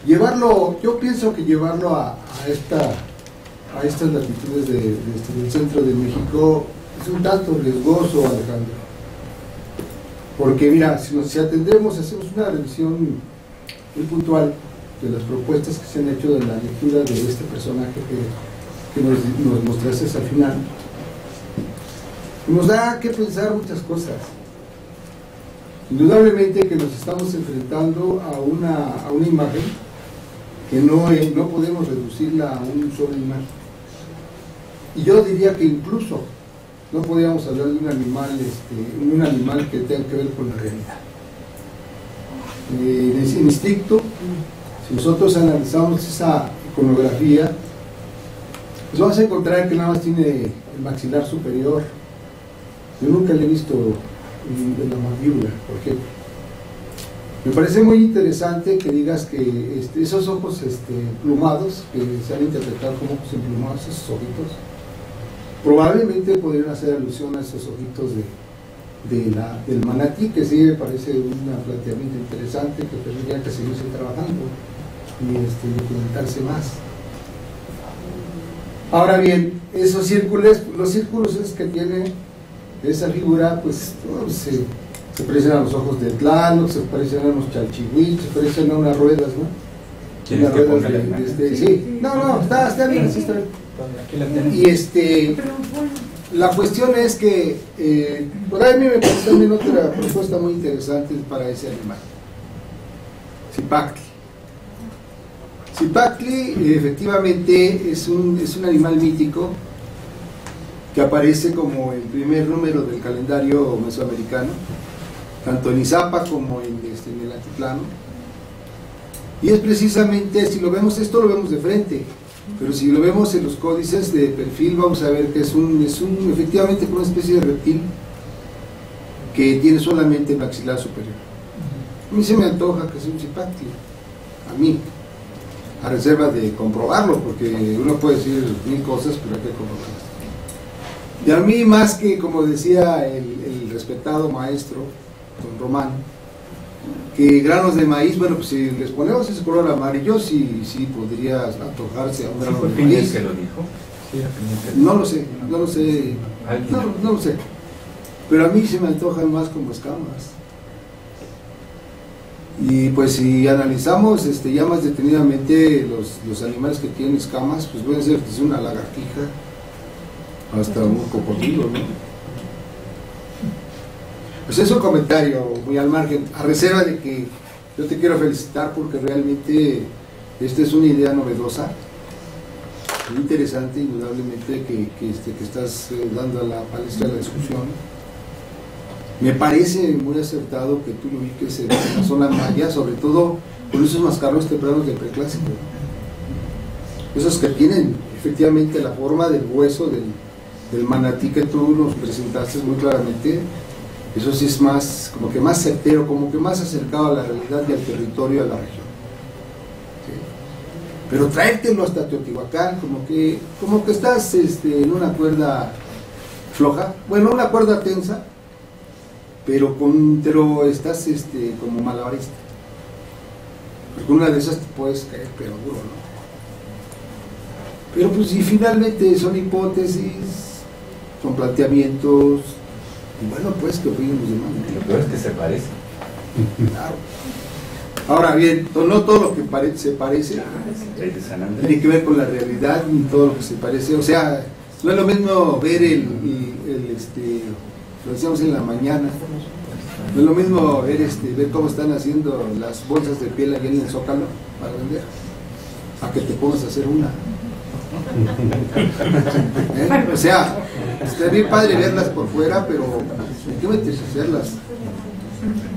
Llevarlo, yo pienso que llevarlo a estas latitudes del centro de México es un tanto riesgoso, Alejandro. Porque mira, si atendemos, hacemos una revisión muy puntual de las propuestas que se han hecho de la lectura de este personaje que nos mostraste al final, nos da que pensar muchas cosas. Indudablemente que nos estamos enfrentando a una imagen que no podemos reducirla a un solo imagen. Y yo diría que incluso no podríamos hablar de un animal que tenga que ver con la realidad. En estricto, si nosotros analizamos esa iconografía, pues vamos a encontrar que nada más tiene el maxilar superior. Yo nunca le he visto de la mandíbula, por ejemplo. Me parece muy interesante que digas que esos ojos plumados, que se han interpretado como ojos emplumados, esos ojitos, probablemente podrían hacer alusión a esos ojitos del manatí, que sí me parece un planteamiento interesante que tendría que seguirse trabajando y documentarse más. Ahora bien, los círculos esos que tiene esa figura, pues se parecen a los ojos de Tlaloc, se parecen a unos chalchihuites, se parecen a unas ruedas, ¿no? ¿Quieres que ponga la sí, no, está bien, sí está bien. Y la cuestión es que por ahí a mí me parece también otra propuesta muy interesante para ese animal. Zipactli. Zipactli efectivamente es un animal mítico que aparece como el primer número del calendario mesoamericano, tanto en Izapa como en el altiplano. Y es precisamente, si lo vemos, esto lo vemos de frente, pero si lo vemos en los códices de perfil, vamos a ver que es efectivamente una especie de reptil que tiene solamente el maxilar superior. A mí se me antoja que sea un Zipactli, a mí, a reserva de comprobarlo, porque uno puede decir mil cosas, pero hay que comprobarlas. Y a mí, más que, como decía el respetado maestro don Román, que granos de maíz, bueno, pues si les ponemos ese color amarillo, sí podría antojarse a un grano de maíz. ¿Que lo dijo? Sí, no lo sé. No lo sé. Pero a mí se me antojan más como escamas. Y pues si analizamos ya más detenidamente los animales que tienen escamas, pues pueden ser desde una lagartija hasta un cocodrilo, ¿no? Pues es un comentario muy al margen, a reserva de que yo te quiero felicitar porque realmente esta es una idea novedosa, muy interesante, indudablemente, que estás dando a la palestra de la discusión. Me parece muy acertado que tú lo ubiques en la zona maya, sobre todo con esos mascarrones tempranos del preclásico, esos que tienen efectivamente la forma del hueso del manatí que tú nos presentaste muy claramente. Eso sí es más, como que más certero, como que más acercado a la realidad y al territorio, a la región. ¿Sí? Pero traértelo hasta Teotihuacán, como que estás en una cuerda floja, bueno, una cuerda tensa, pero estás como malabarista. Porque una de esas te puedes caer, pero duro, ¿no? Pero pues, y finalmente son hipótesis, son planteamientos. Y bueno, pues que opinen los demás. Lo peor es que se parece. Claro. Ahora bien, no todo lo que se parece tiene que ver con la realidad, ni todo lo que se parece. O sea, no es lo mismo ver lo decíamos en la mañana, no es lo mismo ver cómo están haciendo las bolsas de piel allá en el Zócalo para vender, a que te pongas a hacer una. O sea, está bien padre verlas por fuera, pero hay que meterse a hacerlas.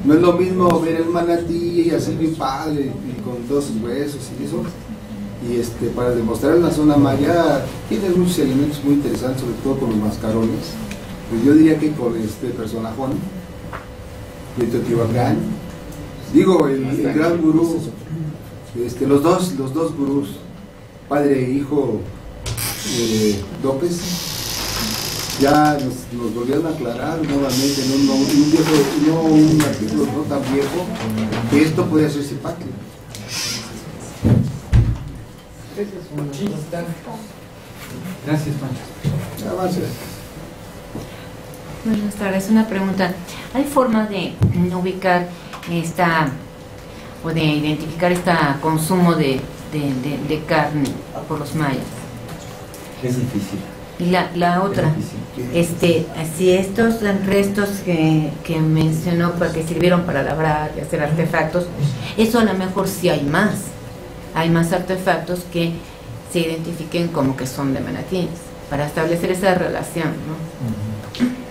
No es lo mismo ver el manatí y así bien padre y con todos sus huesos y eso. Y para demostrar en la zona maya tiene muchos elementos muy interesantes, sobre todo con los mascarones. Pues yo diría que con este personajón de Teotihuacán, digo, el gran gurú, los dos gurús, padre e hijo López, ya nos volvieron a aclarar nuevamente en un artículo no tan viejo, que esto podía ser Zipactli. Sí, está. Gracias, Pancho. Avance. Buenas tardes, una pregunta. ¿Hay forma de ubicar o de identificar este consumo de carne por los mayas? Es difícil. Y la otra, Es difícil. si estos restos que mencionó que sirvieron para labrar y hacer artefactos, eso a lo mejor sí hay más artefactos que se identifiquen como que son de manatí, para establecer esa relación, ¿no?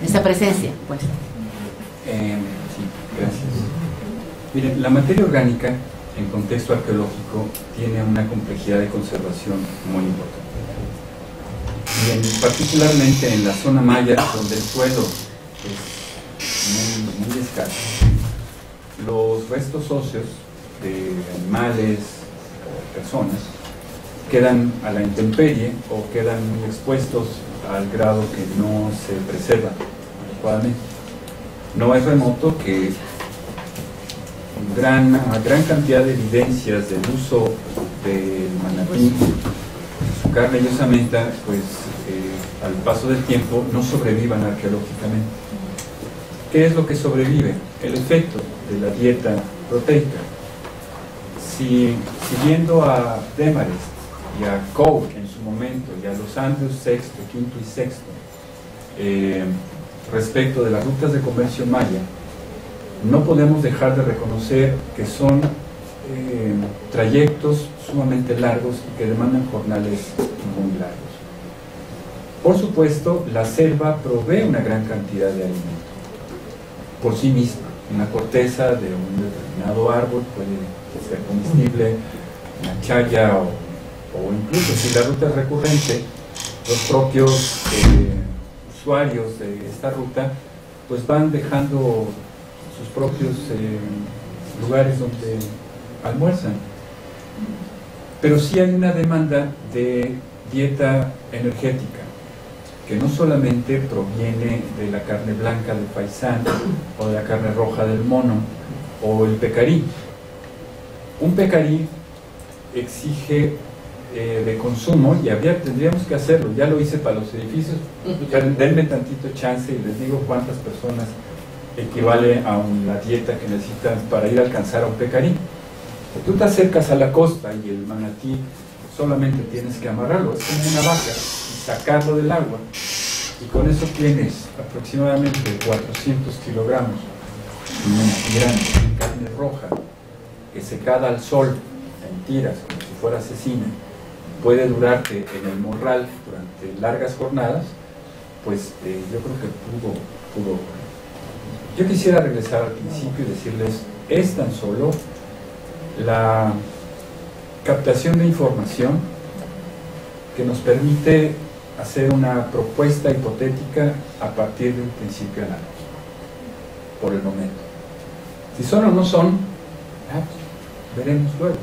Esa presencia, pues. Sí, gracias. Miren, la materia orgánica en contexto arqueológico tiene una complejidad de conservación muy importante. Y particularmente en la zona maya, donde el suelo es muy escaso, los restos óseos de animales o personas quedan a la intemperie o quedan muy expuestos al grado que no se preservan adecuadamente. No es remoto que una gran cantidad de evidencias del uso del manatí, su carne y osamenta, pues al paso del tiempo no sobrevivan arqueológicamente. ¿Qué es lo que sobrevive? El efecto de la dieta proteica. Siguiendo a Demarest y a Coe en su momento, y a los Andrews VI, V y VI, respecto de las rutas de comercio maya, no podemos dejar de reconocer que son trayectos sumamente largos y que demandan jornales muy largos. Por supuesto, la selva provee una gran cantidad de alimento por sí misma. Una corteza de un determinado árbol puede ser comestible, una chaya o incluso si la ruta es recurrente, los propios usuarios de esta ruta pues van dejando sus propios lugares donde almuerzan. Pero sí hay una demanda de dieta energética, que no solamente proviene de la carne blanca del faisán o de la carne roja del mono o el pecarí. Un pecarí exige de consumo, y tendríamos que hacerlo. Ya lo hice para los edificios. Denme tantito chance y les digo cuántas personas equivale a la dieta que necesitas para ir a alcanzar a un pecarí. Tú te acercas a la costa y el manatí solamente tienes que amarrarlo, es como una vaca, y sacarlo del agua, y con eso tienes aproximadamente 400 kilogramos de manatí grande, carne roja, que secada al sol en tiras como si fuera cecina, puede durarte en el morral durante largas jornadas. Pues yo creo que pudo. Yo quisiera regresar al principio y decirles, es tan solo la captación de información que nos permite hacer una propuesta hipotética a partir de un principio análogo, por el momento. Si son o no son, veremos luego,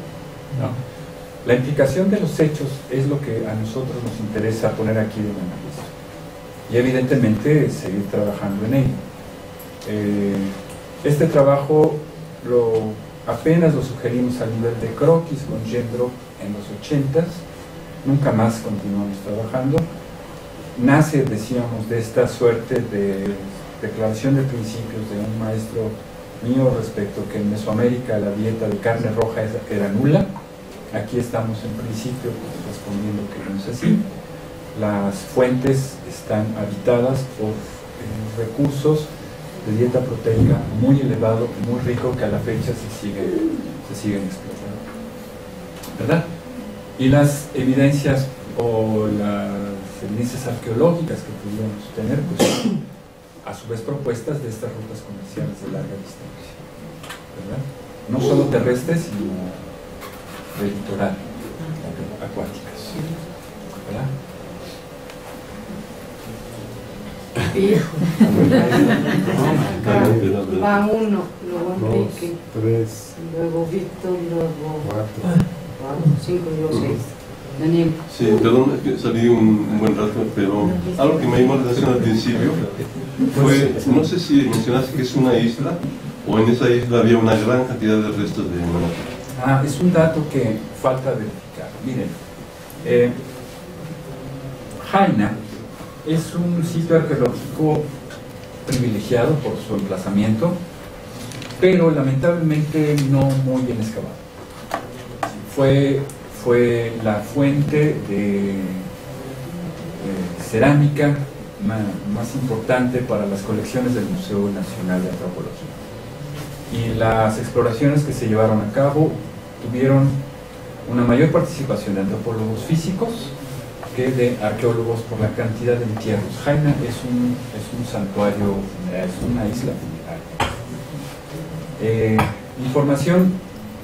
¿no? La implicación de los hechos es lo que a nosotros nos interesa poner aquí de manifiesto, y evidentemente seguir trabajando en ello. Este trabajo apenas lo sugerimos a nivel de croquis con Gendrop en los 80s, nunca más continuamos trabajando. Nace, decíamos, de esta suerte de declaración de principios de un maestro mío respecto que en Mesoamérica la dieta de carne roja era nula. Aquí estamos en principio respondiendo que no es así. Las fuentes están habitadas por recursos de dieta proteica muy elevado, muy rico, que a la fecha se siguen explotando, ¿verdad? Y las evidencias o las evidencias arqueológicas que pudiéramos tener, pues a su vez propuestas de estas rutas comerciales de larga distancia, ¿verdad? No solo terrestres, sino de litoral, acuáticas, ¿verdad? Va uno, luego Enrique, 3, luego Víctor, luego 4. 5 y luego 6. Daniel. Sí, perdón, que salí un buen rato, pero algo que me llamó la atención al principio fue, no sé si mencionaste que es una isla, o en esa isla había una gran cantidad de restos de manatí. Es un dato que falta verificar. Miren, Jaina es un sitio arqueológico privilegiado por su emplazamiento, pero lamentablemente no muy bien excavado. Fue la fuente de cerámica más importante para las colecciones del Museo Nacional de Antropología. Y las exploraciones que se llevaron a cabo tuvieron una mayor participación de antropólogos físicos que de arqueólogos por la cantidad de entierros. Jaina es un santuario, es una isla funeraria. Información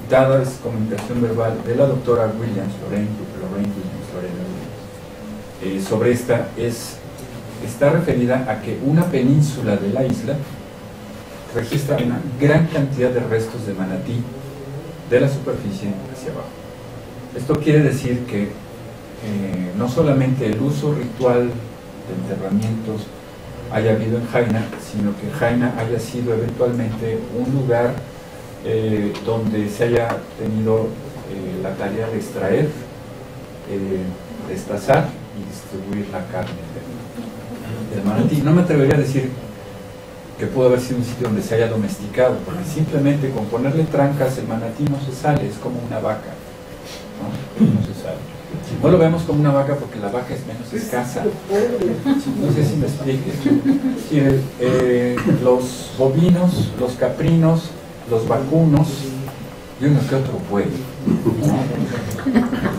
dada es comunicación verbal de la doctora Lorraine Williams, sobre esta está referida a que una península de la isla registra una gran cantidad de restos de manatí de la superficie hacia abajo. Esto quiere decir que no solamente el uso ritual de enterramientos haya habido en Jaina, sino que Jaina haya sido eventualmente un lugar donde se haya tenido la tarea de extraer, destazar y distribuir la carne del manatí. No me atrevería a decir que pudo haber sido un sitio donde se haya domesticado, porque simplemente con ponerle trancas el manatí no se sale, es como una vaca, no se sale. No lo vemos como una vaca porque la vaca es menos escasa. No sé si me explique. Los bovinos, los caprinos, los vacunos y uno que otro buey,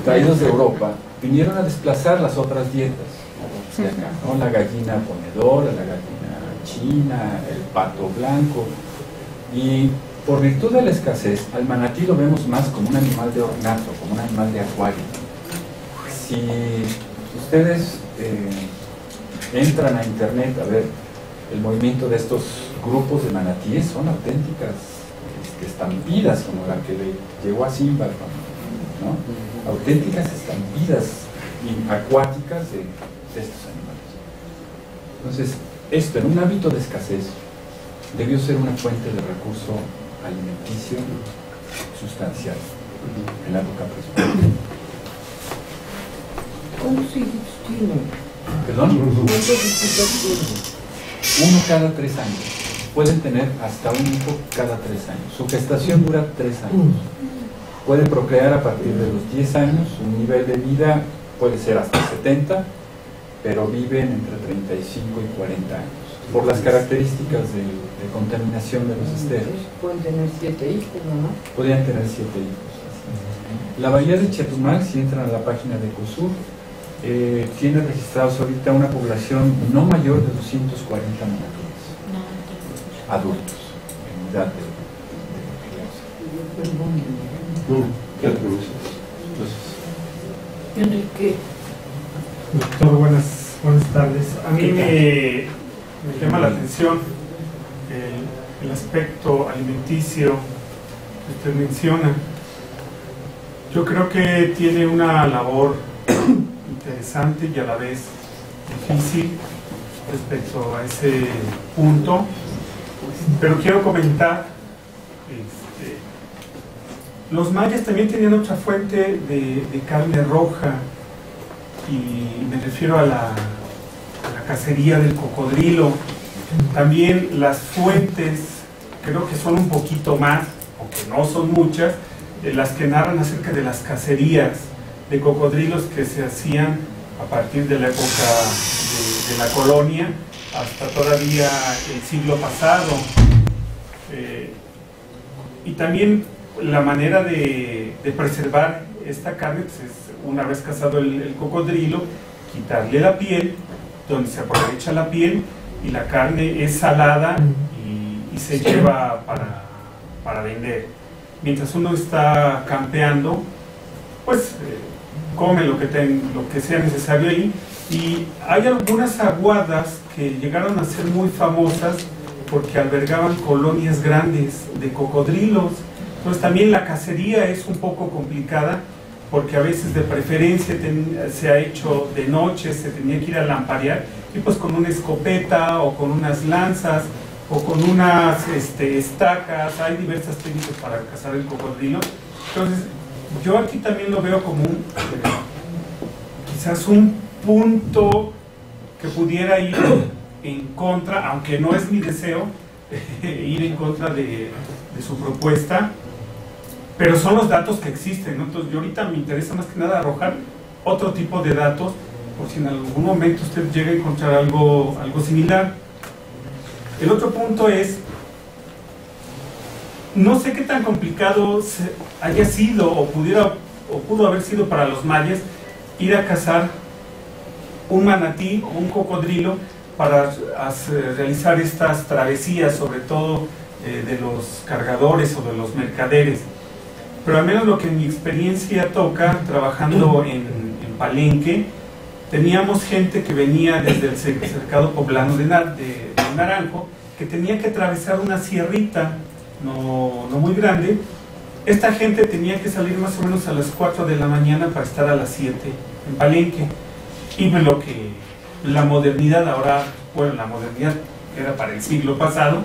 traídos de Europa, vinieron a desplazar las otras dietas de acá, ¿no? La gallina ponedora, la gallina china, el pato blanco, y por virtud de la escasez al manatí lo vemos más como un animal de ornato, como un animal de acuario. Si ustedes entran a internet a ver el movimiento de estos grupos de manatíes, son auténticas estampidas, como la que le llegó a Simba, ¿no? Auténticas estampidas acuáticas de estos animales. Entonces, esto en un hábito de escasez debió ser una fuente de recurso alimenticio sustancial en la época prehispánica. ¿Cuántos hijos tiene? ¿Perdón? ¿Cuántos hijos tiene? Uno cada 3 años. Pueden tener hasta un hijo cada 3 años. Su gestación dura 3 años. Pueden procrear a partir de los 10 años. Su nivel de vida puede ser hasta 70, pero viven entre 35 y 40 años. Por las características de contaminación de los esteros. Pueden tener 7 hijos, ¿no? Podrían tener 7 hijos. La bahía de Chetumal, si entran a la página de COSUR, tiene registrados ahorita una población no mayor de 240 manatíes adultos en edad de crianza. Enrique. Doctor, buenas tardes. A mí me llama la atención el aspecto alimenticio que usted menciona. Yo creo que tiene una labor interesante y a la vez difícil respecto a ese punto, pero quiero comentar, los mayas también tenían otra fuente de carne roja, y me refiero a la cacería del cocodrilo. También las fuentes creo que son un poquito más, aunque no son muchas, las que narran acerca de las cacerías de cocodrilos que se hacían a partir de la época de la colonia hasta todavía el siglo pasado. Y también la manera de preservar esta carne, pues es, una vez cazado el cocodrilo, quitarle la piel, donde se aprovecha la piel, y la carne es salada y se lleva para vender. Mientras uno está campeando, pues come lo que sea necesario ahí. Y hay algunas aguadas que llegaron a ser muy famosas porque albergaban colonias grandes de cocodrilos. Entonces también la cacería es un poco complicada, porque a veces de preferencia se ha hecho de noche, se tenía que ir a lamparear, y pues con una escopeta o con unas lanzas o con unas estacas, hay diversas técnicas para cazar el cocodrilo. Entonces yo aquí también lo veo como quizás un punto que pudiera ir en contra, aunque no es mi deseo ir en contra de su propuesta, pero son los datos que existen, ¿no? Entonces yo ahorita me interesa más que nada arrojar otro tipo de datos, por si en algún momento usted llega a encontrar algo similar. El otro punto es, no sé qué tan complicado haya sido o pudo haber sido para los mayas ir a cazar un manatí o un cocodrilo para realizar estas travesías, sobre todo de los cargadores o de los mercaderes. Pero al menos lo que en mi experiencia toca, trabajando en Palenque, teníamos gente que venía desde el cercado poblano de Naranjo, que tenía que atravesar una sierrita no muy grande. Esta gente tenía que salir más o menos a las 4 de la mañana para estar a las 7 en Palenque. Y lo que la modernidad ahora, bueno, la modernidad era para el siglo pasado,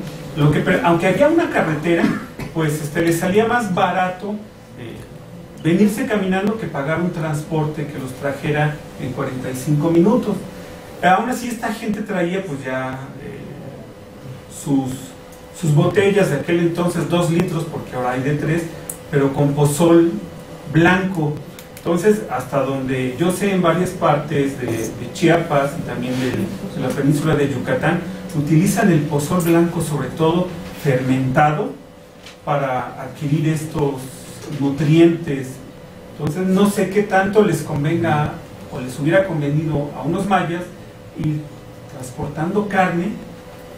aunque había una carretera, pues les salía más barato venirse caminando que pagar un transporte que los trajera en 45 minutos. Aún así esta gente traía pues ya sus botellas de aquel entonces, 2 litros, porque ahora hay de 3, pero con pozol blanco. Entonces, hasta donde yo sé, en varias partes de Chiapas y también de la península de Yucatán, utilizan el pozol blanco, sobre todo fermentado, para adquirir estos nutrientes. Entonces, no sé qué tanto les convenga o les hubiera convenido a unos mayas ir transportando carne,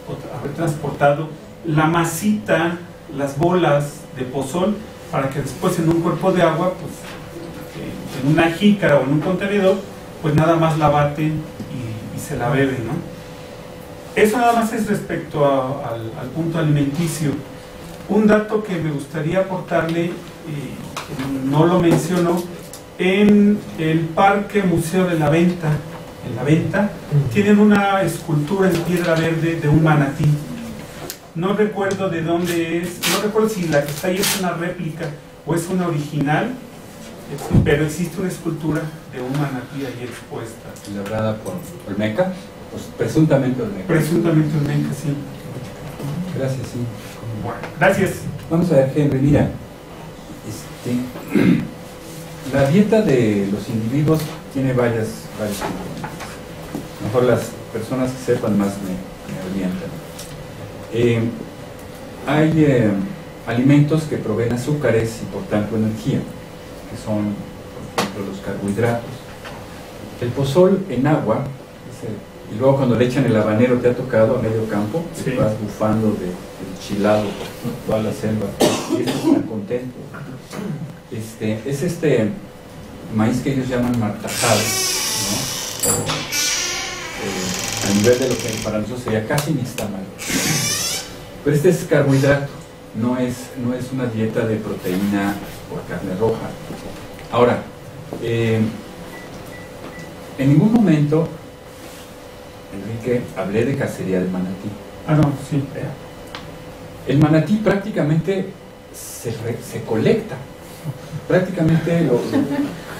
o haber transportado la masita, las bolas de pozol, para que después en un cuerpo de agua, pues en una jícara o en un contenedor, pues nada más la baten y se la beben, ¿no? Eso nada más es respecto al punto alimenticio. Un dato que me gustaría aportarle, no lo menciono, en el Parque Museo de la Venta, en La Venta, tienen una escultura en piedra verde de un manatí. No recuerdo de dónde es, no recuerdo si la que está ahí es una réplica o es una original, pero existe una escultura de un manatí ahí expuesta. Labrada por Olmeca, pues presuntamente Olmeca. Presuntamente Olmeca, sí. Gracias, sí. Bueno, gracias. Vamos a ver, Henry, mira, la dieta de los individuos tiene varios componentes. Mejor las personas que sepan más me orientan. Hay alimentos que proveen azúcares y por tanto energía, que son, por ejemplo, los carbohidratos. El pozol en agua, y luego cuando le echan el habanero, te ha tocado a medio campo, sí, vas bufando de chilado por toda la selva, y estás tan contento. Es maíz que ellos llaman martajado, ¿no? A nivel de lo que para nosotros sería casi nixtamal. Pero este es carbohidrato, no es una dieta de proteína por carne roja. Ahora, en ningún momento, Enrique, hablé de cacería de manatí. Ah, no, sí. El manatí prácticamente se colecta, prácticamente lo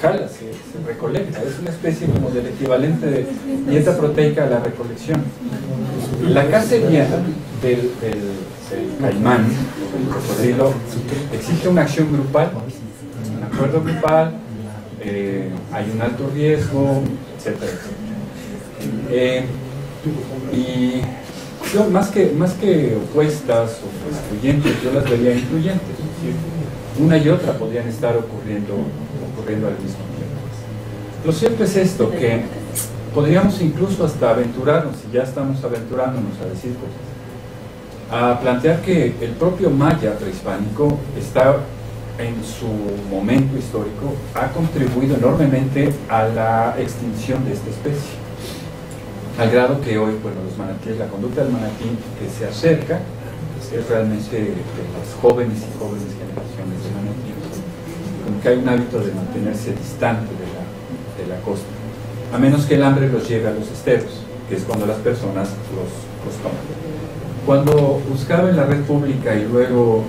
jala, se recolecta. Es una especie como del equivalente de dieta proteica a la recolección. La cacería del caimán, del cocodrilo, existe una acción grupal, un acuerdo grupal, hay un alto riesgo, etc. Y yo más que opuestas o excluyentes, yo las vería incluyentes. Es decir, una y otra podrían estar ocurriendo al mismo tiempo. Lo cierto es esto, que podríamos incluso hasta aventurarnos, y ya estamos aventurándonos a decir cosas, a plantear que el propio maya prehispánico está en su momento histórico, ha contribuido enormemente a la extinción de esta especie, al grado que hoy, bueno, los manatíes, la conducta del manatí que se acerca es realmente de las jóvenes y jóvenes generaciones de manatíes, como que hay un hábito de mantenerse distante de la costa, a menos que el hambre los lleve a los esteros, que es cuando las personas los toman. Cuando buscaba en la red pública y luego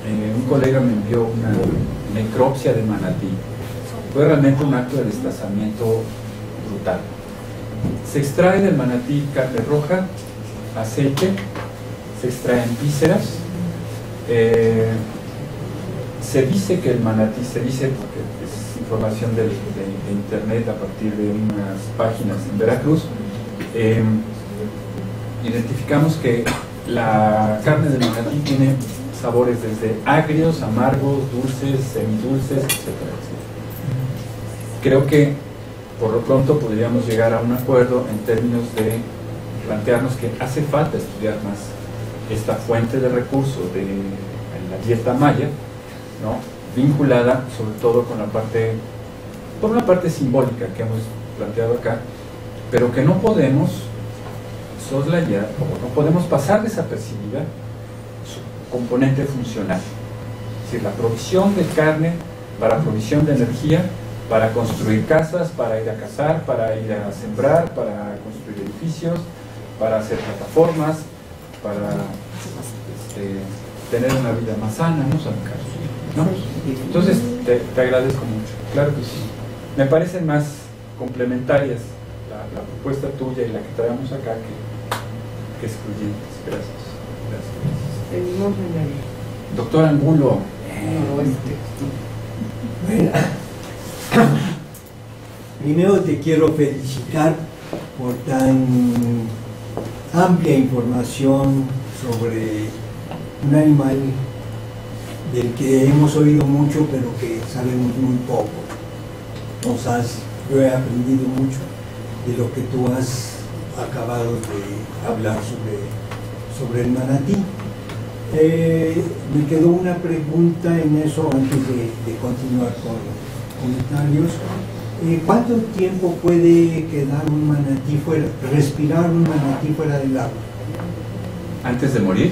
un colega me envió una necropsia de manatí, fue realmente un acto de desplazamiento brutal. Se extrae del manatí carne roja, aceite, se extraen vísceras. Se dice que el manatí, se dice porque es información de internet a partir de unas páginas en Veracruz, identificamos que la carne del manatí tiene sabores desde agrios, amargos, dulces, semidulces, etcétera, etcétera. Creo que por lo pronto podríamos llegar a un acuerdo en términos de plantearnos que hace falta estudiar más esta fuente de recursos de la dieta maya, ¿no? Vinculada sobre todo con la parte, por una parte simbólica que hemos planteado acá, pero que no podemos soslayar o no podemos pasar desapercibida su componente funcional, es decir, la provisión de carne para provisión de energía, para construir casas, para ir a cazar, para ir a sembrar, para construir edificios, para hacer plataformas, para tener una vida más sana, ¿no? Entonces te agradezco mucho, claro que sí. Me parecen más complementarias la propuesta tuya y la que traemos acá que excluyentes. Gracias. Seguimos en el... Doctor Angulo. Bueno, primero te quiero felicitar por tan amplia información sobre un animal del que hemos oído mucho pero que sabemos muy poco. Yo he aprendido mucho de lo que tú has acabado de hablar sobre el manatí. Me quedó una pregunta en eso antes de continuar con comentarios. ¿Cuánto tiempo puede quedar un manatí fuera, respirar un manatí fuera del agua? ¿Antes de morir?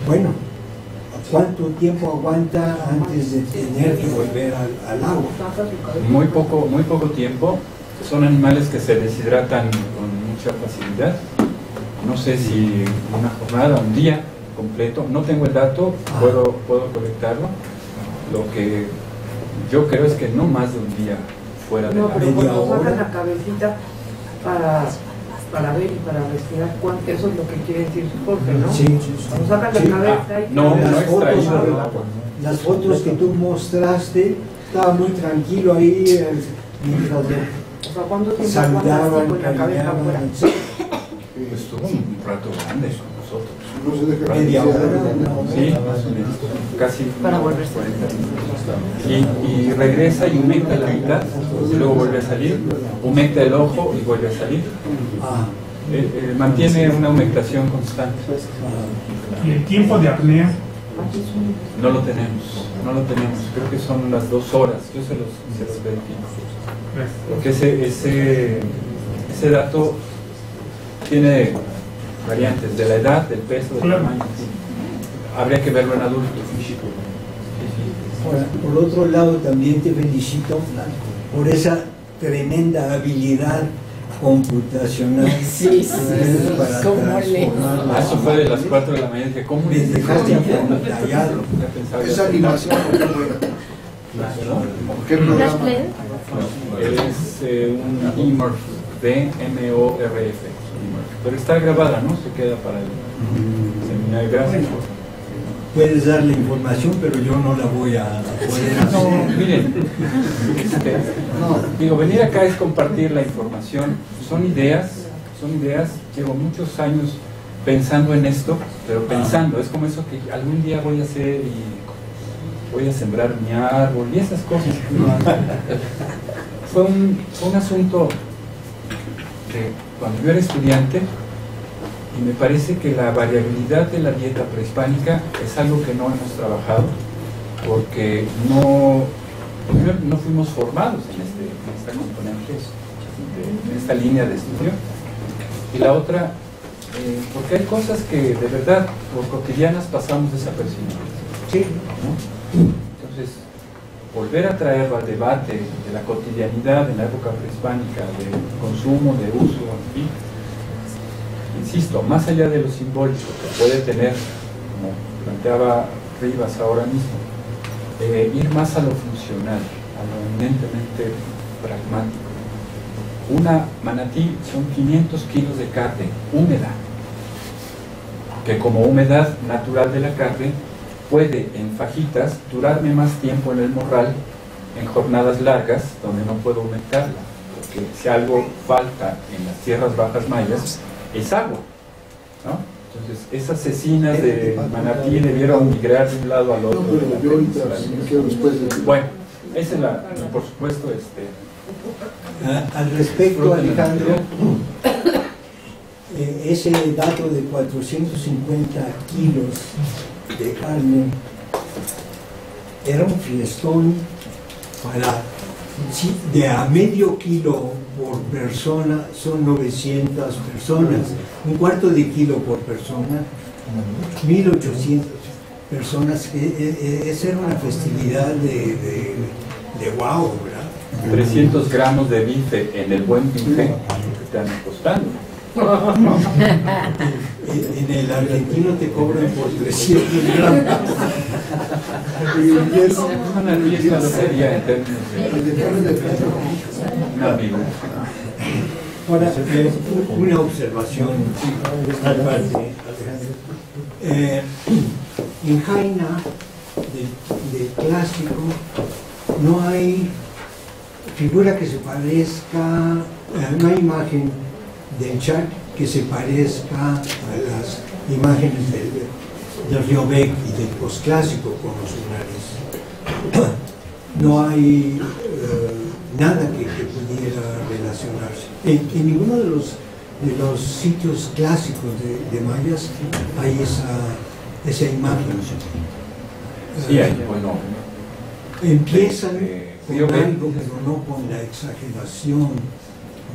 Bueno, ¿cuánto tiempo aguanta antes de tener que volver al agua? Muy poco tiempo. Son animales que se deshidratan con mucha facilidad. No sé si una jornada, un día completo. No tengo el dato, puedo colectarlo. Lo que yo creo es que no más de un día fuera del agua. Pero cuando sacan la cabecita para ver y para respirar, eso es lo que quiere decir Jorge, ¿no? Sí. Cuando sacan la cabeza y no las extraído fotos, del agua. Las fotos que tú mostraste, estaba muy tranquilo ahí mientras o sea, ¿cuánto tiempo saludaban, con la cabeza afuera? cariñaban. Estuvo un rato grande con nosotros. No se deja Media hora, Sí, más o menos, casi Para volverse. 40 minutos. Y regresa y humecta la mitad, y luego vuelve a salir, humecta el ojo y vuelve a salir. Mantiene una humectación constante. ¿Y el tiempo de apnea? No lo tenemos. Creo que son las 2 horas. Yo se los verifico. Porque ese dato tiene variantes de la edad, del peso, del tamaño. Sí. Habría que verlo en adultos. Ahora, por otro lado, también te felicito por esa tremenda habilidad computacional. Sí, para ¿cómo transformar Eso fue de las 4 de la mañana. Dije, ¿cómo les dejaste apantallado. Esa animación, ¿por qué buena? ¿Por qué programa? Es un Imorph, DMORF. Pero está grabada, ¿no? Se queda para el seminario. Gracias. Puedes dar la información, pero yo no la voy a poder hacer. No, miren, digo, venir acá es compartir la información. Son ideas. Llevo muchos años pensando en esto, pero pensando, es como eso que algún día voy a hacer y voy a sembrar mi árbol y esas cosas. Fue un asunto que cuando yo era estudiante, y me parece que la variabilidad de la dieta prehispánica es algo que no hemos trabajado, porque no fuimos formados en esta componente, en esta línea de estudio. Y la otra, porque hay cosas que de verdad por cotidianas pasamos desapercibidas. Sí. ¿No? Entonces, volver a traerlo al debate de la cotidianidad en la época prehispánica, de consumo, de uso, en fin, insisto, más allá de lo simbólico que puede tener, como planteaba Rivas ahora mismo, ir más a lo funcional, a lo eminentemente pragmático. Una manatí son 500 kilos de carne húmeda, que como humedad natural de la carne puede en fajitas durarme más tiempo en el morral en jornadas largas donde no puedo humectarla, porque si algo falta en las tierras bajas mayas es agua, ¿no? Entonces esas cecinas de manatí debieron migrar de un lado al otro. Bueno, esa es la, por supuesto, Al respecto, Alejandro, ese dato de 450 kilos de carne era un fiestón para, de a medio kilo por persona son 900 personas, un cuarto de kilo por persona, 1800 personas. Esa era una festividad de wow, ¿verdad? 300 gramos de bife en el buen bife que están costando. En el argentino te cobran por 300 gramos. Y es una fiesta seria en términos de una figura. Ahora, una observación aparte. En Jaina, del clásico, no hay figura que se parezca, no hay imagen del Chac que se parezca a las imágenes del río Bec y del posclásico con los lunares. No hay nada que pudiera relacionarse. En ninguno de los sitios clásicos de mayas hay esa imagen. Sí, hay, bueno. Empiezan con algo, pero no con la exageración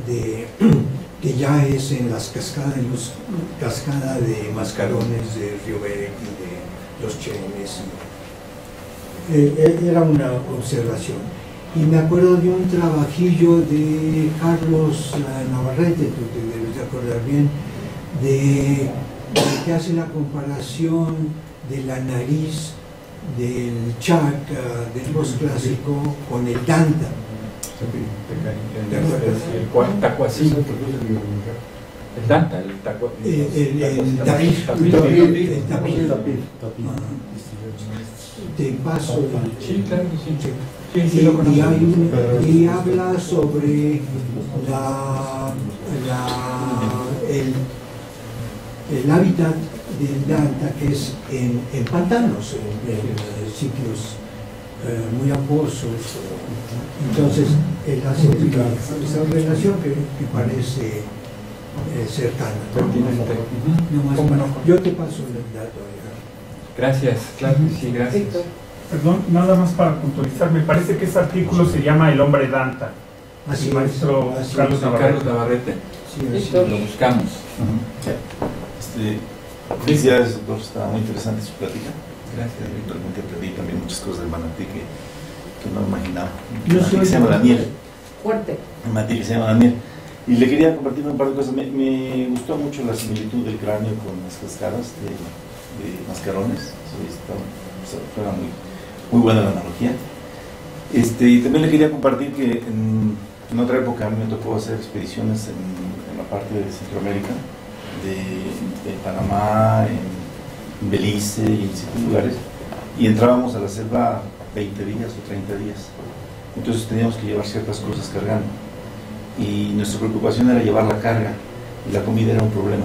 de que ya es en las cascadas de mascarones de Río Bec y de los Chenes. Era una observación. Y me acuerdo de un trabajillo de Carlos Navarrete, tú te debes de acordar bien, de que hace la comparación de la nariz del Chac, del posclásico, con el Danta. El tacuací. El Danta, el tacuací. El tapir. Te paso. Sí, claro que sí. Sí, lo conozco. Y habla sobre el hábitat del Danta, que es en pantanos, en sitios muy acuosos. Entonces él hace esa relación que parece cercana. Yo te paso el dato. Gracias, claro que sí, gracias. Perdón, nada más para puntualizar, me parece que ese artículo se llama El hombre Danta. Así el maestro es, Carlos Navarrete. Sí, lo buscamos. Felicidades, doctor, está muy interesante su plática. Gracias. Realmente aprendí también muchas cosas del manatí que no imaginaba. Yo soy se llama Daniel. Fuerte. El manatí que se llama Daniel. Y le quería compartir un par de cosas. Me gustó mucho la similitud del cráneo con las cascadas de mascarones. Fue muy buena la analogía. Y también le quería compartir que en otra época a mí me tocó hacer expediciones en la parte de Centroamérica, de Panamá, en Belice y en distintos lugares, y entrábamos a la selva 20 días o 30 días. Entonces teníamos que llevar ciertas cosas cargando, y nuestra preocupación era llevar la carga, y la comida era un problema.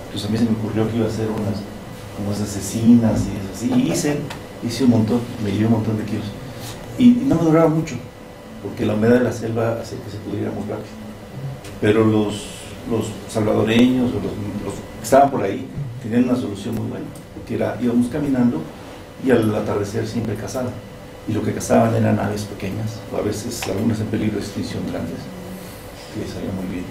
Entonces a mí se me ocurrió que iba a hacer unas asesinas y hice un montón, me llevé un montón de kilos, y no me duraba mucho porque la humedad de la selva hacía que se pudiera muy rápido. Pero los salvadoreños o los que estaban por ahí tenían una solución muy buena, que era, íbamos caminando y al atardecer siempre cazaban, y lo que cazaban eran aves pequeñas, o a veces algunas en peligro de extinción grandes, que salían muy bien,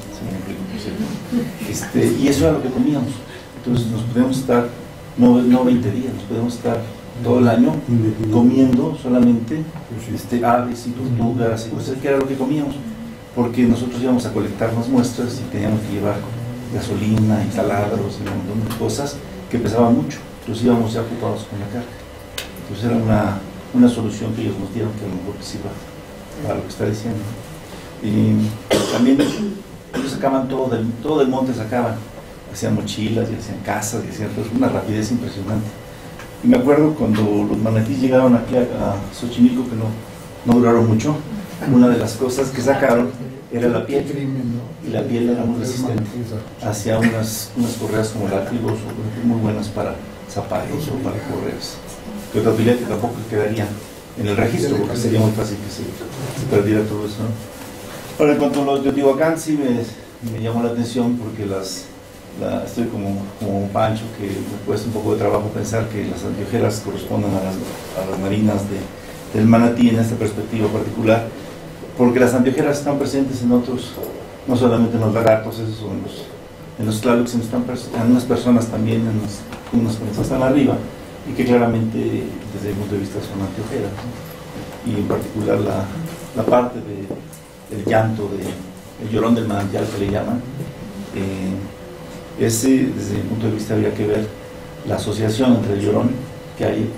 y eso era lo que comíamos. Entonces nos podíamos estar no 20 días, nos podíamos estar todo el año comiendo solamente aves y tortugas y cosas, que era lo que comíamos, porque nosotros íbamos a colectar más muestras y teníamos que llevar gasolina y taladros y un montón de cosas que pesaban mucho. Entonces íbamos ya ocupados con la carga. Entonces era una solución que ellos nos dieron, que a lo mejor sirva para lo que está diciendo. Y también ellos sacaban todo del monte, sacaban, hacían mochilas y hacían casas y hacían una rapidez impresionante. Y me acuerdo cuando los manatíes llegaron aquí a Xochimilco, que no duraron mucho, una de las cosas que sacaron era la piel, y la piel era muy resistente, hacía unas correas como látigos muy buenas para zapatos o para correas, que otra piel que tampoco quedaría en el registro, porque sería muy fácil que se perdiera todo eso, ¿no? Ahora, en cuanto a lo de Teotihuacán, sí me llamó la atención, porque estoy como Pancho, que me cuesta un poco de trabajo pensar que las anteojeras correspondan a las marinas del manatí en esta perspectiva particular, porque las anteojeras están presentes en otros, no solamente en los lagartos, esos son en los tlalocs, sino están en algunas personas también, en unas que están arriba, y que claramente desde el punto de vista son anteojeras, ¿no? Y en particular la parte del llanto, el llorón del manantial que le llaman, ese desde mi punto de vista habría que ver la asociación entre el llorón que hay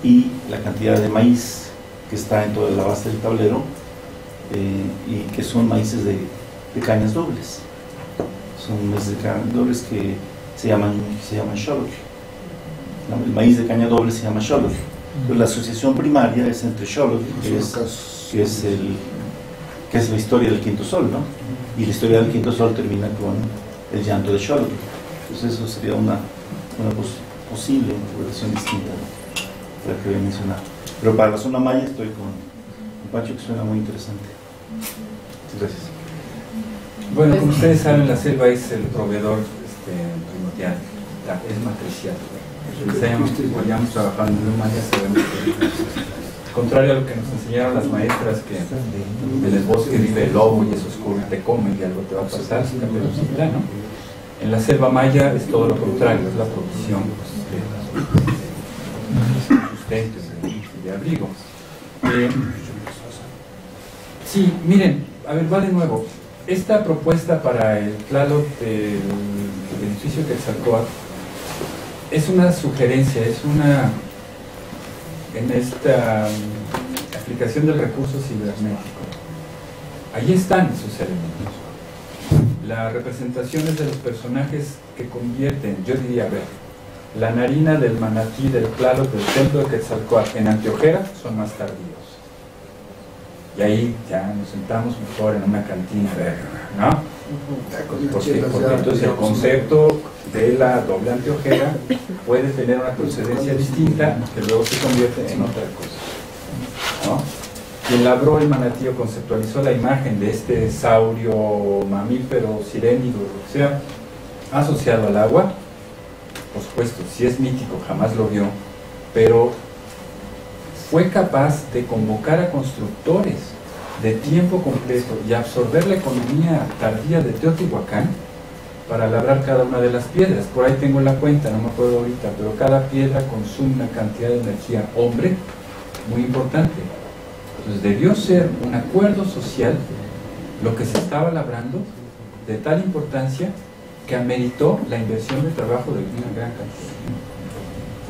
y la cantidad de maíz que está en toda la base del tablero, y que son maíces de cañas dobles, son maíces de cañas dobles que se llaman xolotl. El maíz de caña doble se llama xolotl. Entonces, la asociación primaria es entre xolotl, que es la historia del quinto sol, ¿no? Y la historia del quinto sol termina con el llanto de xolotl. Entonces eso sería una posible interpretación distinta, ¿no?, de la que voy a mencionar. Pero para la zona maya estoy con Pancho, que suena muy interesante. Gracias. Bueno, como ustedes saben, la selva es el proveedor primordial, es matricial. Vayamos trabajando en lo maya, sabemos que, contrario a lo que nos enseñaron las maestras, que en el bosque vive el lobo y eso es te come y algo te va a pasar, ¿no? En la selva maya es todo lo contrario, es la provisión de sustento y de abrigo. Sí, miren, a ver, va de nuevo. Esta propuesta para el Tlaloc del edificio Quetzalcóatl es una sugerencia, en esta aplicación del recurso cibernético. Allí están esos elementos. Las representaciones de los personajes que convierten, yo diría, a ver, la narina del manatí del Tlaloc del templo de Quetzalcóatl en anteojera son más tardíos. Y ahí ya nos sentamos mejor en una cantina, ¿no? Porque entonces el concepto de la doble anteojera puede tener una procedencia distinta que luego se convierte en otra cosa, ¿no? Quien labró el manatí o conceptualizó la imagen de este saurio, mamífero, sirénido, lo que sea, asociado al agua, por supuesto, si es mítico, jamás lo vio, pero fue capaz de convocar a constructores de tiempo completo y absorber la economía tardía de Teotihuacán para labrar cada una de las piedras. Por ahí tengo la cuenta, no me acuerdo ahorita, pero cada piedra consume una cantidad de energía hombre muy importante. Entonces debió ser un acuerdo social lo que se estaba labrando, de tal importancia que ameritó la inversión de trabajo de una gran cantidad.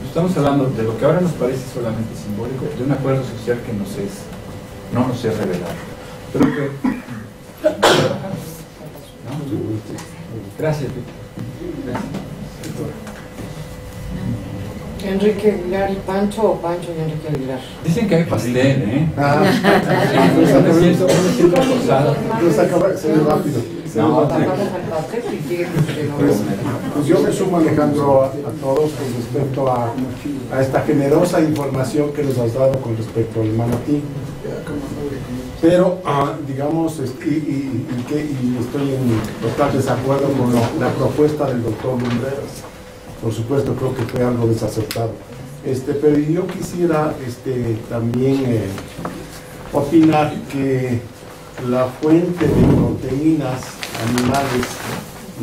Estamos hablando de lo que ahora nos parece solamente simbólico, de un acuerdo social que no nos es revelado. Creo que ¿no? Gracias, Víctor. Enrique Aguilar y Pancho, o Pancho y Enrique Aguilar. Dicen que hay pastel, ¿eh? Me siento acosado. Se ve rápido. Pues yo me sumo, Alejandro, a todos con respecto a esta generosa información que nos has dado con respecto al manatí. Pero, digamos, y estoy en total desacuerdo con la propuesta del doctor Lumbreras. Por supuesto, creo que fue algo desacertado. Pero yo quisiera también opinar que la fuente de proteínas animales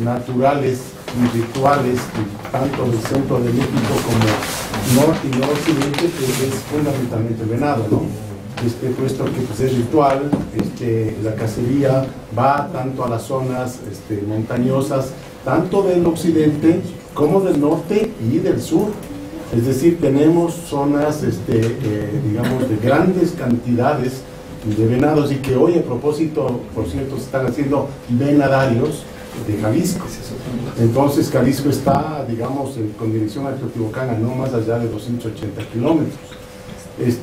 naturales y rituales, tanto del centro de México como norte y noroccidente, es fundamentalmente el venado, ¿no? Puesto que pues, es ritual, la cacería va tanto a las zonas montañosas, tanto del occidente como del norte y del sur. Es decir, tenemos zonas, digamos, de grandes cantidades de venados, y que hoy, a propósito, por cierto, se están haciendo venadarios de Jalisco. Entonces Jalisco está, digamos, con dirección a Teotihuacán, a no más allá de 280 kilómetros.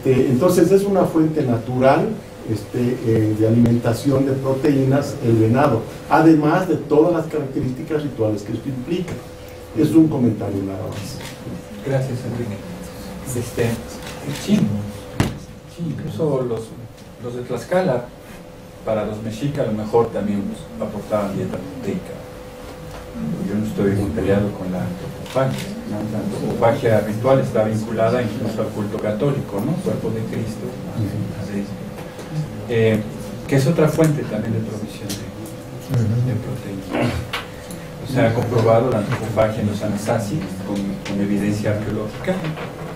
Entonces es una fuente natural de alimentación de proteínas el venado, además de todas las características rituales que esto implica. Es un comentario nada más. Gracias, Enrique. Sí, incluso los de Tlaxcala, para los mexicas a lo mejor también aportaban dieta proteica. Yo no estoy muy peleado con la antropofagia, ¿no? La antropofagia ritual está vinculada incluso al culto católico, ¿no? Cuerpo de Cristo, que es otra fuente también de provisión de proteínas. O sea, ha comprobado la antropofagia en los Anasazi con evidencia arqueológica,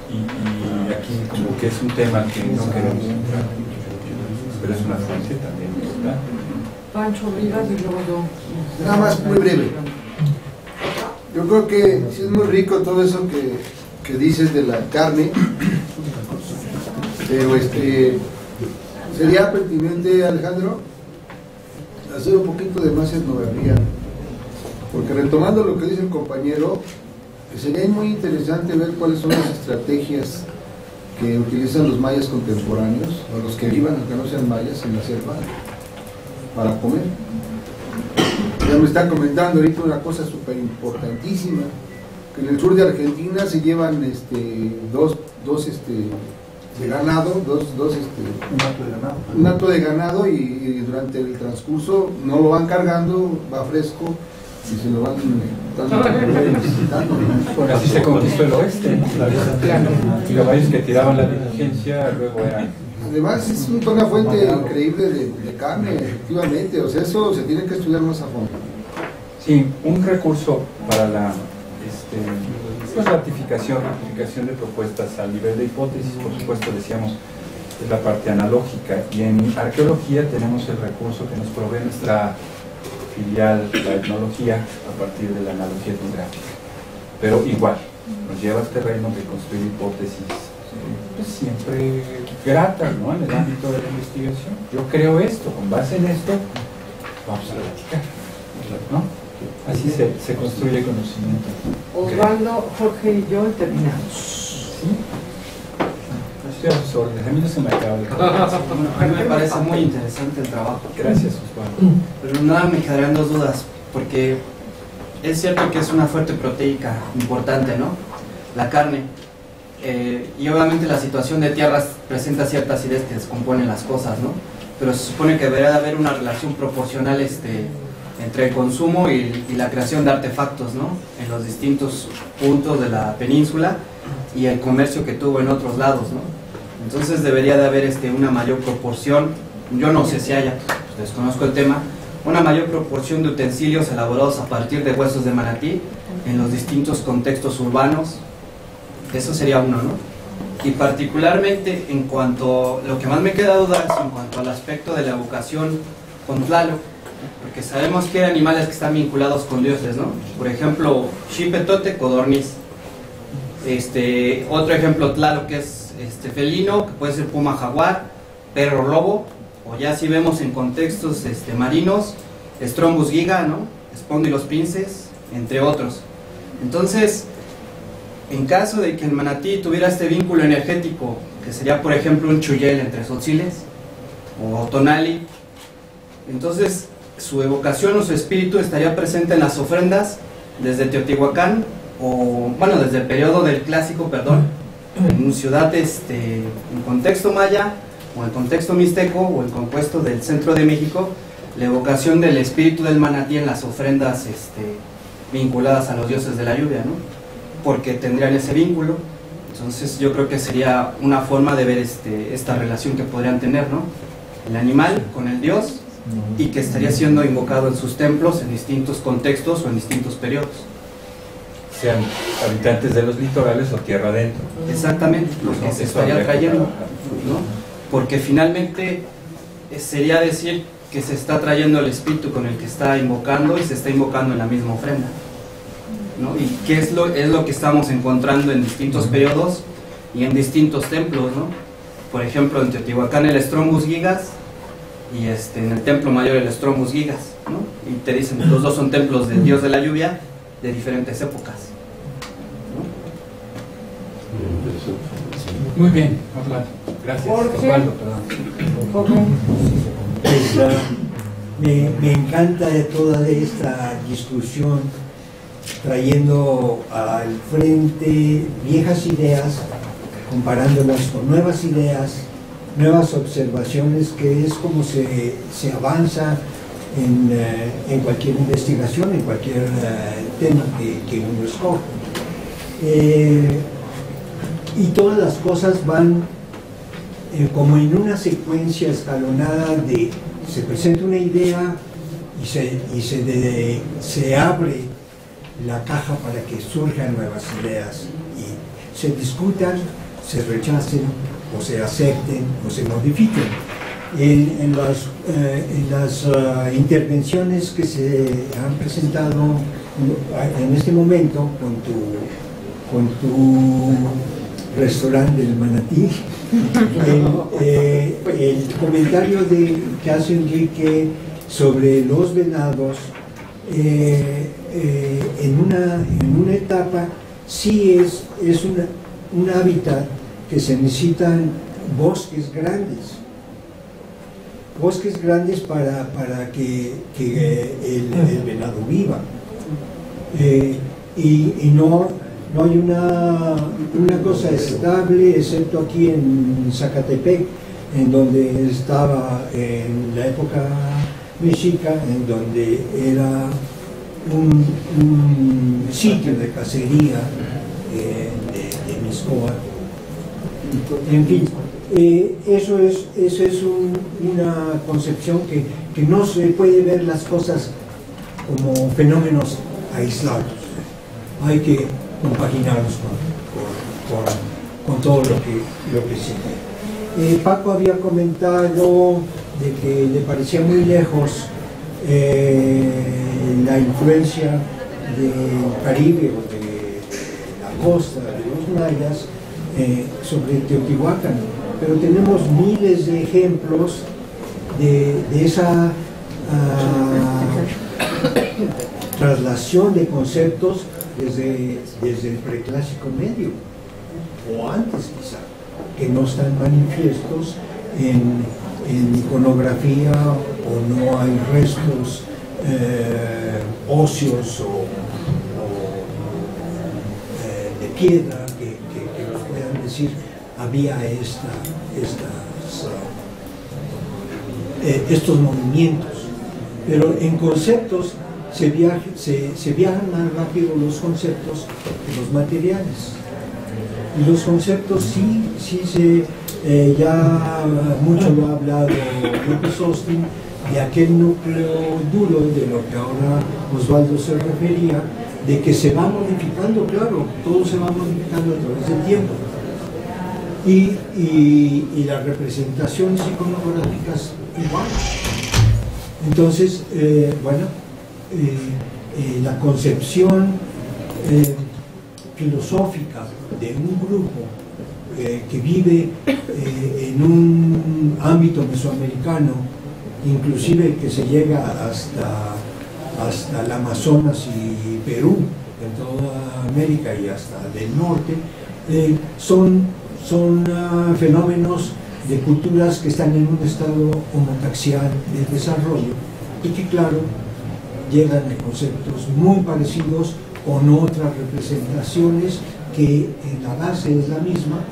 y aquí como que es un tema que no queremos entrar, pero es una fuente también importante. Pancho Rivas y luego yo. Nada más, muy breve. Yo creo que sí es muy rico todo eso que dices de la carne, pero sería pertinente, Alejandro, hacer un poquito de más etnografía, porque retomando lo que dice el compañero, sería muy interesante ver cuáles son las estrategias que utilizan los mayas contemporáneos, o los que vivan, aunque no sean mayas, en la selva, para comer. Ya me están comentando ahorita una cosa súper importantísima, que en el sur de Argentina se llevan dos de ganado, un hato de ganado, y durante el transcurso no lo van cargando, va fresco, y se lo van necesitando. Bueno, así se conquistó el oeste, ¿no? Y los caballos que tiraban la diligencia luego eran... Además es una fuente increíble de carne, efectivamente, o sea, eso se tiene que estudiar más a fondo. Sí, un recurso para la ratificación de propuestas a nivel de hipótesis, por supuesto, decíamos, es la parte analógica, y en arqueología tenemos el recurso que nos provee nuestra filial, la etnología, a partir de la analogía etnográfica. Pero igual, nos lleva al terreno de construir hipótesis pues siempre gratas, ¿no?, en el ámbito de la investigación. Yo creo esto, con base en esto vamos a platicar, ¿no? Así se construye conocimiento. Osvaldo, Jorge y yo terminamos. ¿Sí? Estoy a sus órdenes, a mí no se me acaba el A mí me parece muy interesante el trabajo. Gracias, Osvaldo. Pero nada, me quedarían dos dudas, porque es cierto que es una fuente proteica importante, ¿no? La carne. Y obviamente la situación de tierras presenta cierta acidez que descompone las cosas, ¿no? Pero se supone que debería de haber una relación proporcional entre el consumo y la creación de artefactos, ¿no?, en los distintos puntos de la península, y el comercio que tuvo en otros lados, ¿no? Entonces debería de haber una mayor proporción, yo no sé si haya, pues desconozco el tema, una mayor proporción de utensilios elaborados a partir de huesos de manatí en los distintos contextos urbanos. Eso sería uno, ¿no? Y particularmente en cuanto, lo que más me queda duda es en cuanto al aspecto de la evocación con Tlaloc, porque sabemos que hay animales que están vinculados con dioses, ¿no? Por ejemplo, Xipetote, codorniz. Otro ejemplo, Tlaloc, que es felino, que puede ser puma jaguar, perro lobo, o ya si vemos en contextos marinos, Strombus giga, ¿no?, Spondylus princes, entre otros. Entonces, en caso de que el manatí tuviera este vínculo energético, que sería por ejemplo un chuyel entre tzotziles o tonali, entonces su evocación o su espíritu estaría presente en las ofrendas desde Teotihuacán, o bueno, desde el periodo del clásico, perdón, en ciudad, en contexto maya, o en contexto mixteco, o en compuesto del centro de México, la evocación del espíritu del manatí en las ofrendas vinculadas a los dioses de la lluvia, ¿no?, porque tendrían ese vínculo. Entonces yo creo que sería una forma de ver esta relación que podrían tener, ¿no?, el animal con el dios, y que estaría siendo invocado en sus templos en distintos contextos o en distintos periodos. Sean habitantes de los litorales o tierra adentro. Exactamente, lo que se estaría trayendo, ¿no? Porque finalmente sería decir que se está trayendo el espíritu con el que está invocando, y se está invocando en la misma ofrenda, ¿no? Y qué es lo que estamos encontrando en distintos periodos y en distintos templos, ¿no? por ejemplo, en Teotihuacán el Strombus gigas y en el Templo Mayor el Strombus gigas, ¿no? Y te dicen, los dos son templos del dios de la lluvia de diferentes épocas, ¿no? Muy bien, Osvaldo. Gracias. Osvaldo, perdón. Pues, me encanta toda esta discusión, trayendo al frente viejas ideas, comparándolas con nuevas ideas, nuevas observaciones, que es como se avanza en cualquier investigación, en cualquier tema que uno escoge. Y todas las cosas van como en una secuencia escalonada de se presenta una idea y se abre la caja para que surjan nuevas ideas y se discutan, se rechacen o se acepten o se modifiquen. En las intervenciones que se han presentado en este momento con tu restaurante del Manatí, el comentario que hace Enrique sobre los venados, en una etapa sí es un hábitat que se necesitan bosques grandes para que el venado viva, y no hay una cosa estable, excepto aquí en Zacatepec, en donde estaba en la época mexica, en donde era un sitio de cacería de Mixcoac. En fin, eso es una concepción que no se puede ver las cosas como fenómenos aislados. Hay que compaginarlos con todo lo que sigue. Paco había comentado de que le parecía muy lejos la influencia del Caribe o de la costa, de los mayas, sobre Teotihuacán, pero tenemos miles de ejemplos de esa traslación de conceptos desde el preclásico medio o antes quizá, que no están manifiestos en iconografía, o no hay restos óseos o de piedra que nos puedan decir había estos movimientos. Pero en conceptos se viajan más rápido los conceptos que los materiales. Y los conceptos sí ya mucho lo ha hablado López Austin, de aquel núcleo duro de lo que ahora Osvaldo se refería, de que se va modificando, claro, todo se va modificando a través del tiempo. Y las representaciones iconográficas igual. Entonces, la concepción filosófica de un grupo que vive en un ámbito mesoamericano, inclusive que se llega hasta el Amazonas y Perú, en toda América y hasta del norte, son fenómenos de culturas que están en un estado homotaxial de desarrollo y que, claro, llegan a conceptos muy parecidos con otras representaciones que en la base es la misma,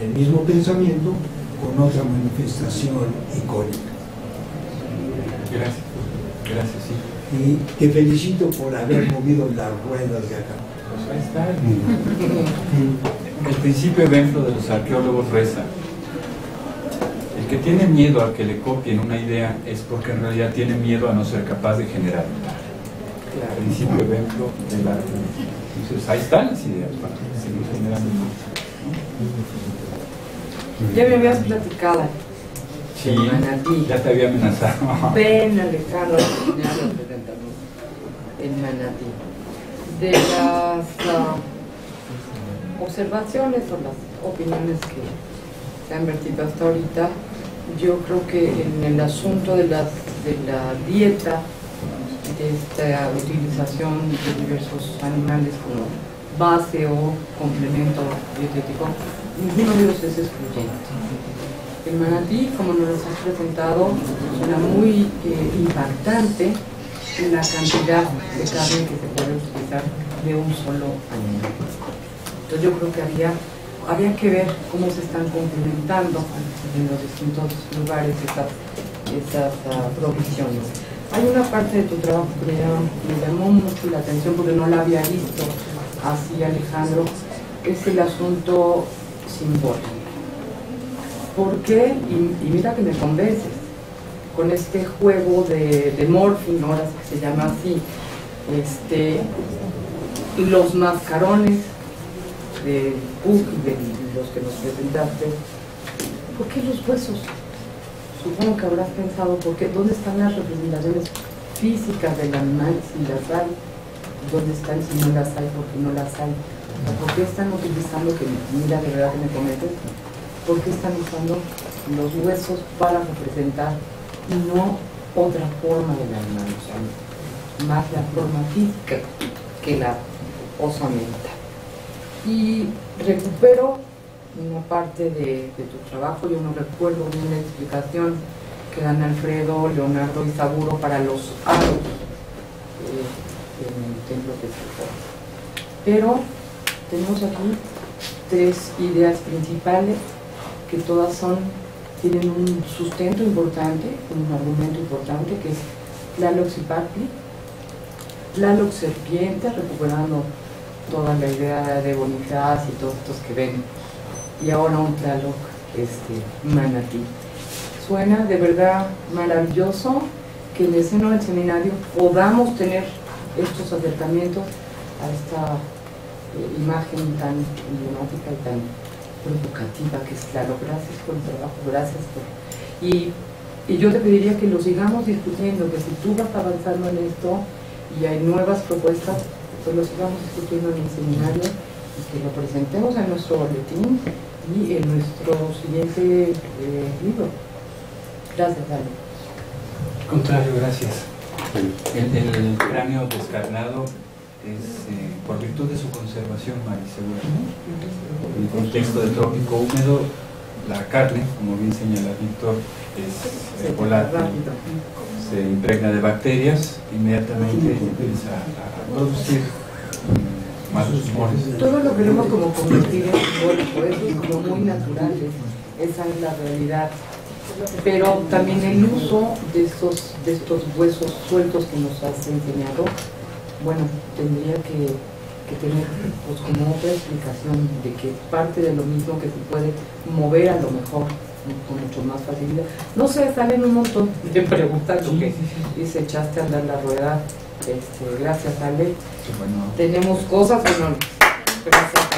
el mismo pensamiento, con otra manifestación icónica. Gracias, sí. Y te felicito por haber movido las ruedas de acá. Pues ahí está. El principio evento de los arqueólogos reza: el que tiene miedo a que le copien una idea es porque en realidad tiene miedo a no ser capaz de generar. El principio evento del arte. Entonces ahí están las ideas para seguir generando. Ya me habías platicado. Sí, ya te había amenazado. Ven, Alejandro, el manatí. De las observaciones o las opiniones se han vertido hasta ahorita, yo creo que en el asunto de la dieta, de esta utilización de diversos animales como base o complemento dietético, ninguno de ellos es excluyente. El manatí, como nos lo has presentado, suena muy impactante la cantidad de carne que se puede utilizar de un solo animal. Entonces yo creo que habría que ver cómo se están complementando en los distintos lugares esas provisiones. Hay una parte de tu trabajo que me llamó mucho la atención porque no la había visto así, Alejandro, es el asunto simbólico. ¿Por qué? Y mira que me convences, con este juego de morphing, ahora que se llama así, los mascarones de Puck, de los que nos presentaste, ¿por qué los huesos? Supongo que habrás pensado, ¿dónde están las representaciones físicas del animal si las hay? ¿Dónde están si no las hay? ¿Por qué no las hay? ¿Por qué están utilizando, que mira de verdad que me cometes, por qué están usando los huesos para representar y no otra forma del animal? O sea, más la forma física que la osamenta. Y recupero una parte de tu trabajo. Yo no recuerdo bien la explicación que dan Alfredo, Leonardo y Saburo para los aros en el templo de Salvador. Pero tenemos aquí tres ideas principales que todas tienen un sustento importante, un argumento importante, que es Tlaloc Zipactli, Tlaloc serpiente, recuperando toda la idea de Bonifaz y todos estos que ven, y ahora un Tlaloc manatí. Suena de verdad maravilloso que en el seno del seminario podamos tener estos acercamientos a esta imagen tan emblemática y tan provocativa que es Tlaloc. Gracias por el trabajo, gracias por... Y yo te pediría que lo sigamos discutiendo, que si tú vas avanzando en esto y hay nuevas propuestas, pues lo sigamos discutiendo en el seminario y que lo presentemos en nuestro boletín y en nuestro siguiente libro. Gracias, Ale. Al contrario, gracias. El cráneo descarnado es, por virtud de su conservación, Marisegura, en el contexto del trópico húmedo, la carne, como bien señala Víctor, es volátil, se impregna de bacterias, inmediatamente empieza a producir malos humores. Todo lo queremos como convertir en simbólico, eso es como muy natural, esa es la realidad. Pero también el uso de estos huesos sueltos que nos has enseñado, bueno, tendría que tener pues como otra explicación de que parte de lo mismo que se puede mover a lo mejor con mucho más facilidad. No sé, salen un montón de preguntas que dice echaste a andar la rueda. Gracias, Ale. Bueno. Tenemos cosas, bueno, gracias.